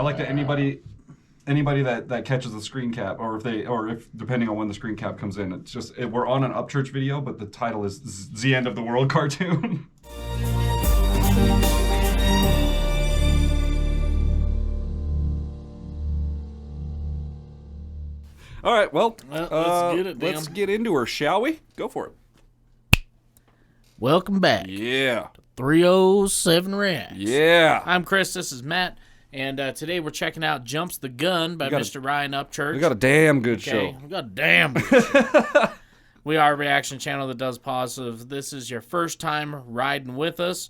I like that anybody that catches the screen cap, or if depending on when the screen cap comes in, it's just we're on an Upchurch video, but the title is The End of the World cartoon. All right, well, let's get into her, shall we? Go for it. Welcome back. Yeah. 307 Reacts. Yeah. I'm Chris, this is Matt, and today we're checking out Jumps the Gun by Mr. Ryan Upchurch. We got a damn good show. We got a damn good show. We are a reaction channel that does positive. This is your first time riding with us.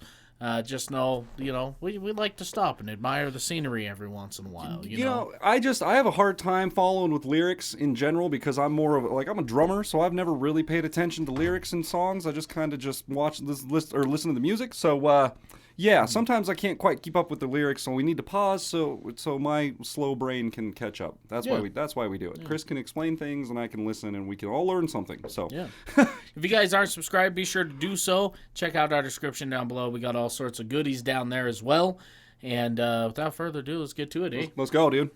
Just know, we like to stop and admire the scenery every once in a while. You know, I have a hard time following with lyrics in general because I'm more of I'm a drummer, so I've never really paid attention to lyrics in songs. I just kind of just watch this list or listen to the music. So yeah, sometimes I can't quite keep up with the lyrics, so we need to pause so my slow brain can catch up. That's why we do it. Yeah. Chris can explain things and I can listen and we can all learn something. So yeah. If you guys aren't subscribed, be sure to do so. Check out our description down below. We got all sorts of goodies down there as well. And without further ado, let's get to it, eh? Let's go, dude.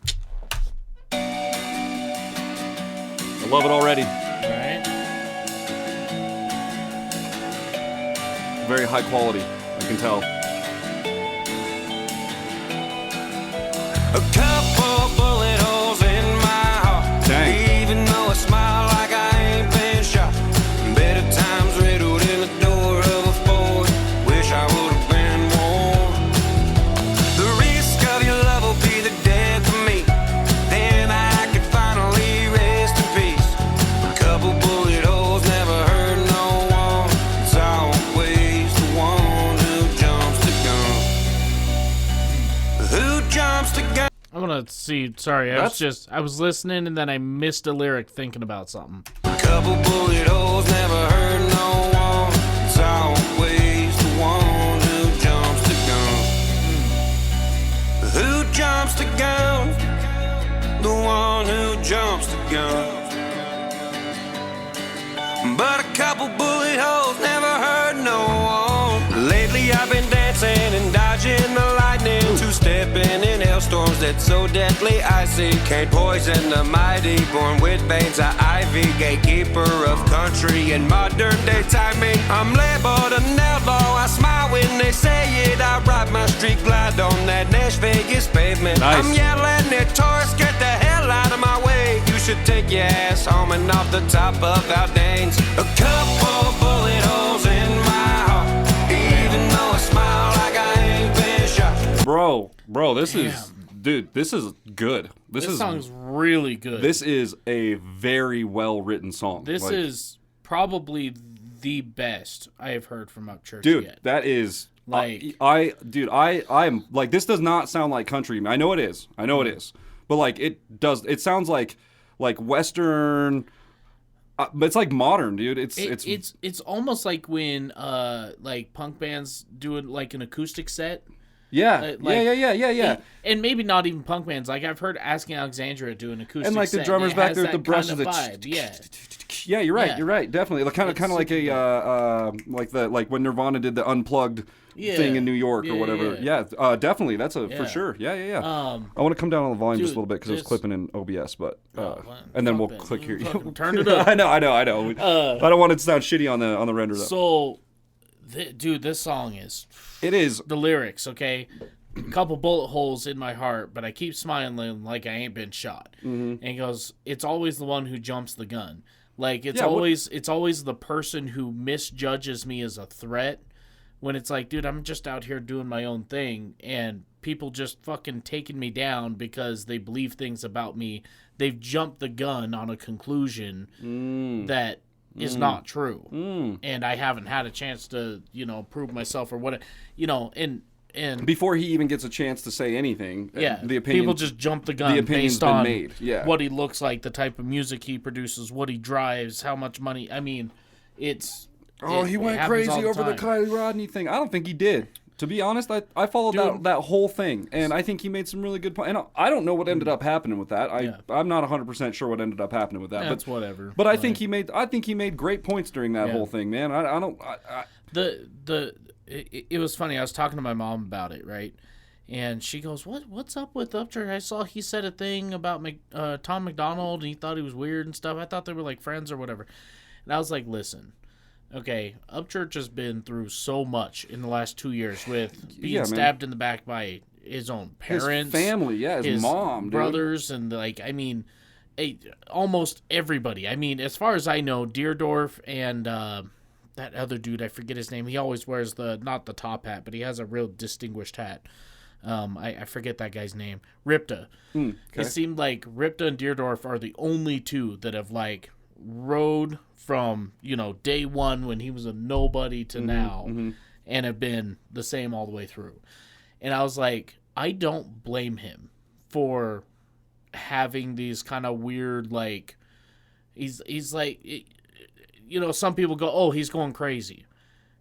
I love it already. All right. Very high quality, I can tell. A couple bullet holes in my heart. Dang. Even though I smile like I ain't been shot. Better times riddled in the door of a Ford. Wish I would have been warm. The risk of your love will be the death of me. Then I could finally rest in peace. A couple bullet holes never hurt no one. It's always the one who jumps the gun. Who jumps the gun? I'm gonna see. Sorry, I was listening and then I missed a lyric thinking about something. Couple bullet holes never hurt no one. It's always the one who jumps the gun. Who jumps the gun? The one who jumps the gun. But a couple bullet holes never hurt no one. Lately I've been dancing and dodging the lightning, two-stepping in hailstorms that's so deathly icy. Can't poison the mighty, born with veins of ivy, gatekeeper of country and modern day timing. I'm labeled an outlaw, I smile when they say it. I ride my street glide on that Nash Vegas pavement. Nice. I'm yelling at tourists, get the hell out of my way. You should take your ass home and off the top of Aldanes. A couple bullet holes in my heart, even though I smile like I ain't been shot. Bro, this is good. This song's really good. This is a very well written song. This is probably the best I have heard from Upchurch dude, yet. That is like I'm like, this does not sound like country. I know it is. But like it sounds like Western. But it's like modern, dude. It's almost like when like punk bands do it like an acoustic set. Yeah. Yeah. And maybe not even punk bands. Like I've heard Asking Alexandria do an acoustic set. And like the drummers back there with the brushes. Yeah. Yeah, you're right. You're right. Definitely. Kind of like like when Nirvana did the unplugged thing in New York or whatever. Yeah. Definitely. That's for sure. Yeah. I want to come down on the volume just a little bit because it was clipping in OBS, but and then we'll click here. Turn it up. I know. I don't want it to sound shitty on the render though. So, dude, this song is. It is. The lyrics, okay? A couple bullet holes in my heart, but I keep smiling like I ain't been shot. Mm-hmm. And he goes, it's always the one who jumps the gun. Like, it's always the person who misjudges me as a threat. When it's like, dude, I'm just out here doing my own thing, and people just fucking taking me down because they believe things about me. They've jumped the gun on a conclusion that is not true. And I haven't had a chance to, prove myself or what, and before he even gets a chance to say anything, the opinion, people just jump the gun based been on made. Yeah. What he looks like, the type of music he produces, what he drives, how much money. I mean, he went crazy over the Kylie Rodney thing. I don't think he did. To be honest, I followed that whole thing, and I think he made some really good points. And I don't know what ended up happening with that. I'm not 100% sure what ended up happening with that. That's whatever. But I think he made great points during that whole thing, man. It was funny. I was talking to my mom about it, right? And she goes, what's up with Upchurch? I saw he said a thing about Tom McDonald, and he thought he was weird and stuff. I thought they were like friends or whatever. And I was like, listen, okay, Upchurch has been through so much in the last 2 years with being stabbed in the back by his own parents. His family, his mom, brothers, dude. And like, I mean, almost everybody. I mean, as far as I know, Deerdorf and that other dude, I forget his name. He always wears not the top hat, but he has a real distinguished hat. I forget that guy's name. Ripta. Okay. It seemed like Ripta and Deerdorf are the only two that have like rode from, day one when he was a nobody to now and have been the same all the way through. And I was like, I don't blame him for having these kind of weird, like, he's like, some people go, oh, he's going crazy.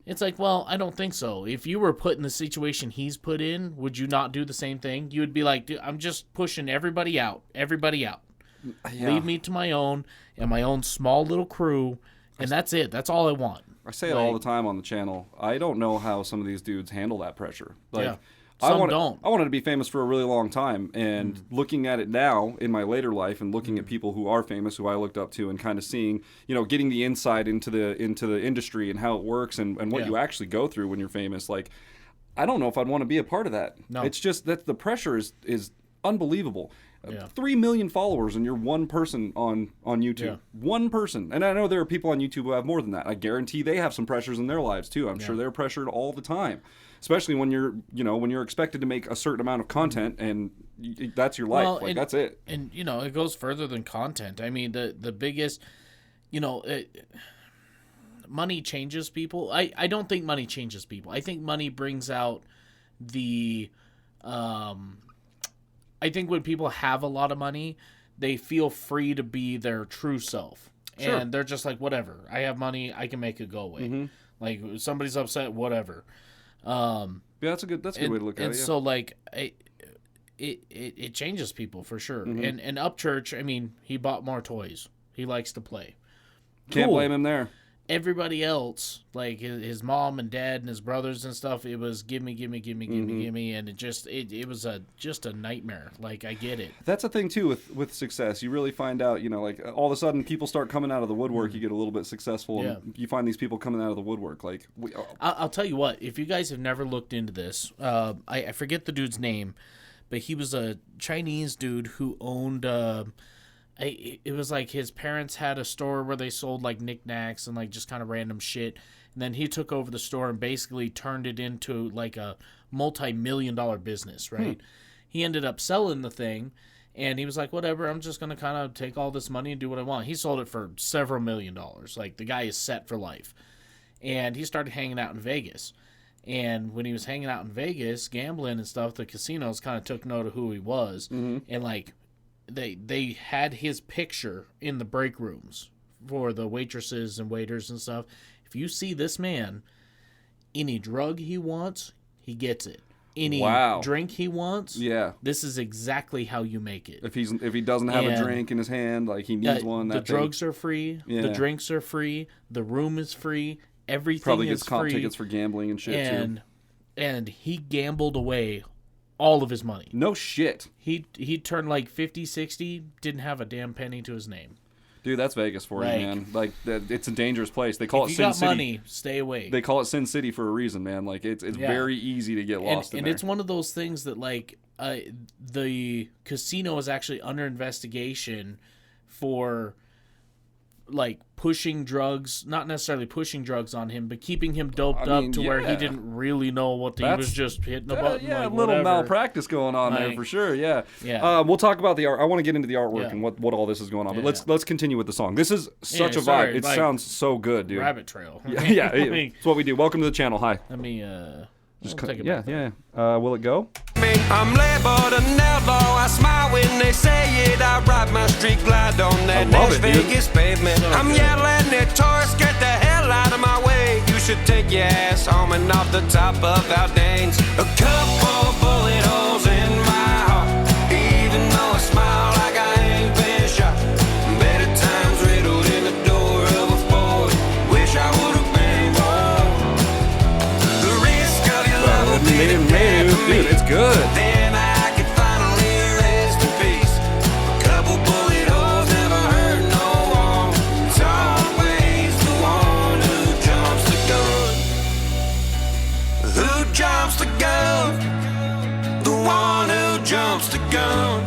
It's like, well, I don't think so. If you were put in the situation he's put in, would you not do the same thing? You would be like, dude, I'm just pushing everybody out. Yeah. Leave me to my own and my own small little crew, and that's it. That's all I want. I say it all the time on the channel. I don't know how some of these dudes handle that pressure. Like, Some don't. I wanted to be famous for a really long time, and looking at it now in my later life, and looking at people who are famous, who I looked up to, and kind of seeing, getting the insight into the industry and how it works, and what you actually go through when you're famous. Like, I don't know if I'd want to be a part of that. No. It's just that the pressure is unbelievable. 3 million followers, and you're one person on YouTube. Yeah. One person. And I know there are people on YouTube who have more than that. I guarantee they have some pressures in their lives too. I'm sure they're pressured all the time, especially when you're expected to make a certain amount of content, and that's your life. Well, that's it. And it goes further than content. I mean, the biggest, money changes people. I don't think money changes people. I think money brings out the I think when people have a lot of money, they feel free to be their true self. Sure. And they're just like, whatever. I have money. I can make it go away. Mm-hmm. Like, if somebody's upset, whatever. That's a good way to look at it. And so, like, it changes people for sure. Mm-hmm. And Upchurch, I mean, he bought more toys. He likes to play. Can't blame him there. Everybody else, like his mom and dad and his brothers and stuff, it was gimme, and it was just a nightmare. Like, I get it. That's the thing too with success. You really find out, like, all of a sudden people start coming out of the woodwork. You get a little bit successful, and you find these people coming out of the woodwork. Like, I'll tell you what. If you guys have never looked into this, I forget the dude's name, but he was a Chinese dude who owned. It was like his parents had a store where they sold like knickknacks and like just kind of random shit. And then he took over the store and basically turned it into like a multi-million-dollar business, right? He ended up selling the thing, and he was like, whatever, I'm just going to kind of take all this money and do what I want. He sold it for several $1 million. Like, the guy is set for life. And he started hanging out in Vegas. And when he was hanging out in Vegas, gambling and stuff, the casinos kind of took note of who he was. Mm-hmm. And like, they had his picture in the break rooms for the waitresses and waiters and stuff. If you see this man, any drug he wants, he gets it. Any drink he wants, this is exactly how you make it. If he doesn't have a drink in his hand, like he needs one. The drugs are free. Yeah. The drinks are free. The room is free. Everything probably is gets comp free. Tickets for gambling and shit too. And he gambled away all of his money. No shit. He turned like 50, 60, didn't have a damn penny to his name. Dude, that's Vegas for you, man. Like, it's a dangerous place. They call it Sin City. If you got money, stay away. They call it Sin City for a reason, man. Like, it's very easy to get lost in there. And it's one of those things that, like, the casino is actually under investigation for, like, pushing drugs, not necessarily pushing drugs on him, but keeping him doped up to where he didn't really know what he was just hitting a button. Yeah, like, a little malpractice going on there for sure. Yeah. We'll talk about the art. I want to get into the artwork and what all this is going on. But let's continue with the song. This is such a vibe. It sounds so good, dude. Rabbit trail. Yeah. It's what we do. Welcome to the channel. Hi. Let me just take it. Yeah. Will it go? I'm labeled an outlaw. I smile when they say it. I ride my street glide on that Las Vegas pavement. I'm yelling at tourists, get the hell out of my way. You should take your ass home and off the top of Aldanes. A couple bullet holes in my heart, even though I smile like I ain't been shot. Better times riddled in the door of a Ford. Wish I would've been born. The risk of your love will be the death of me. Dude, it's good. who jumps the gun.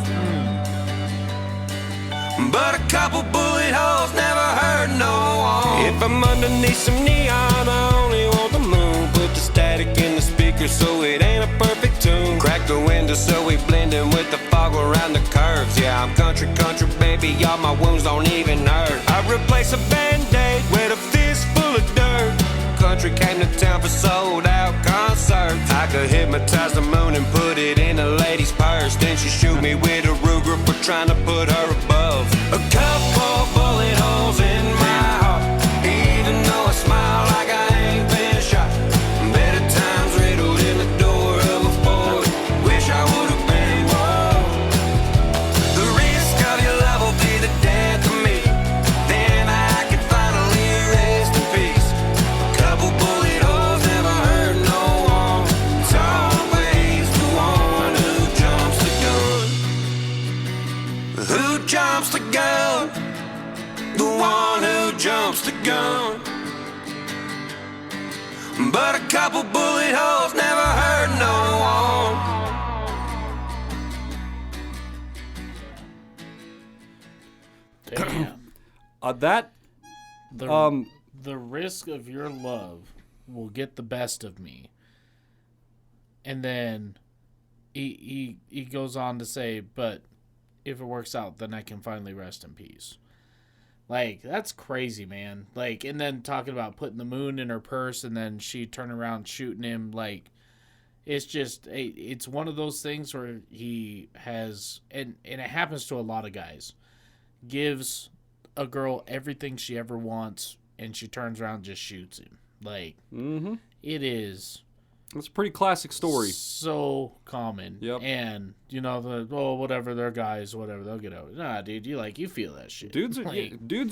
But a couple bullet holes never hurt no one. If I'm underneath some neon, I only want the moon. Put the static in the speaker so it ain't a perfect tune. Crack the window so we blend in with the fog around the curves. Yeah, I'm country, baby, all my wounds don't even hurt. I replace a band-aid with a fist full of dirt. Country came to town for sold-out concerts. I could hypnotize the moon and put it in a lady's purse. Then she shoot me with a Ruger for trying to put her above. A couple bullet holes in my heart, even though I smile like I ain't been shot. Better times riddled in the door of a Ford. Wish I would've been more. The risk of your love will be the death of me. Then I can finally rest in peace. A couple bullet holes never hurt no one. It's always the one who jumps the gun. Who jumps the gun? The one who jumps the gun. But a couple bullet holes never hurt no one. That The risk of your love will get the best of me. And then he goes on to say, but if it works out, then I can finally rest in peace. Like, that's crazy, man. Like, and then talking about putting the moon in her purse and then she turn around shooting him. Like, it's just, it's one of those things where he has, and it happens to a lot of guys, gives a girl everything she ever wants and she turns around and just shoots him. Like, it is. It's a pretty classic story. So common. Yep. And, whatever, they're guys, whatever, they'll get over it. Nah, dude, you feel that shit. Dudes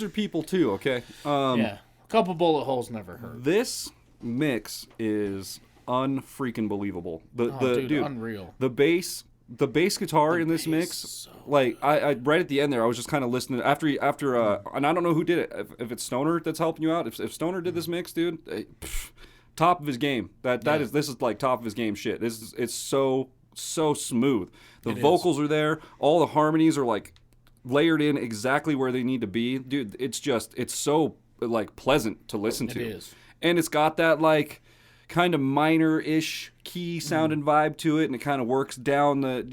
are people too, okay? Yeah. A couple bullet holes never hurt. This mix is unfreaking believable. Dude, unreal. The bass guitar in this mix, like I right at the end there, I was just kind of listening after and I don't know who did it. If it's Stoner that's helping you out, if Stoner did this mix, dude, top of his game. This is like top of his game shit. It's so smooth. The vocals are there. All the harmonies are like layered in exactly where they need to be. Dude, it's so like pleasant to listen to. It is. And it's got that like kind of minor-ish key sounding vibe to it, and it kind of works down the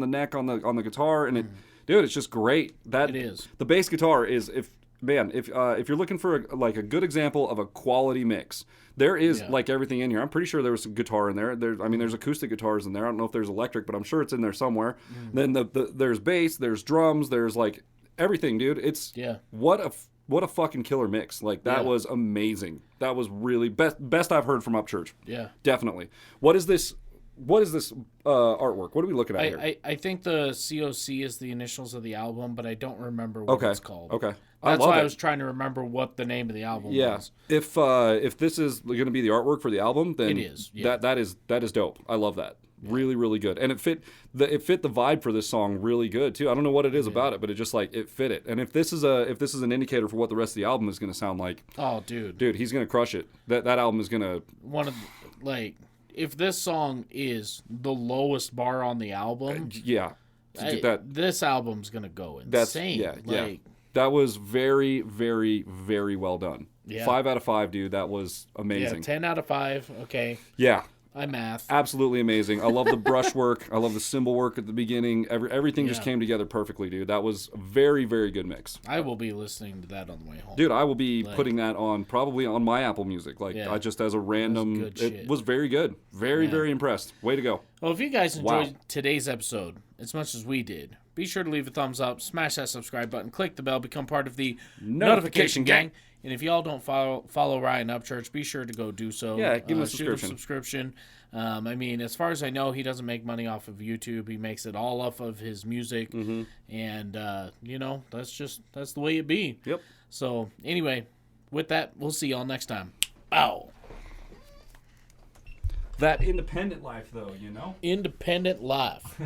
neck on the guitar, and dude, it's just great. It is. The bass guitar is if you're looking for a good example of a quality mix, there is like everything in here. I'm pretty sure there was some guitar in there. There's acoustic guitars in there. I don't know if there's electric, but I'm sure it's in there somewhere. Then there's bass, there's drums, there's like everything, dude. It's what a fucking killer mix. Like that was amazing. That was really best I've heard from UPCHURCH. Yeah, definitely. What is this artwork? What are we looking at here? I think the COC is the initials of the album, but I don't remember what it's called. Okay. That's why I was trying to remember what the name of the album was. If this is going to be the artwork for the album, then it is. Yeah. That is dope. I love that. Really, really good. And it fit the vibe for this song really good too. I don't know what it is about it, but it just like it fit it. And if this is an indicator for what the rest of the album is going to sound like, oh dude, he's going to crush it. That album is going to if this song is the lowest bar on the album, this album's going to go insane. That was very, very, very well done. Yeah. 5 out of 5, dude. That was amazing. Yeah, 10 out of 5. Okay. Yeah. I math. Absolutely amazing. I love the brush work. I love the cymbal work at the beginning. Everything just came together perfectly, dude. That was a very, very good mix. I will be listening to that on the way home. Dude, I will be putting that on probably on my Apple Music. I just as a random. It was very good. Very, very impressed. Way to go. Well, if you guys enjoyed today's episode as much as we did, be sure to leave a thumbs up, smash that subscribe button, click the bell, become part of the notification gang. And if y'all don't follow Ryan UPCHURCH, be sure to go do so. Yeah, give him a subscription. Shoot him a subscription. As far as I know, he doesn't make money off of YouTube. He makes it all off of his music. Mm-hmm. And, that's the way it be. Yep. So, anyway, with that, we'll see y'all next time. Ow. That independent life, though, you know? Independent life.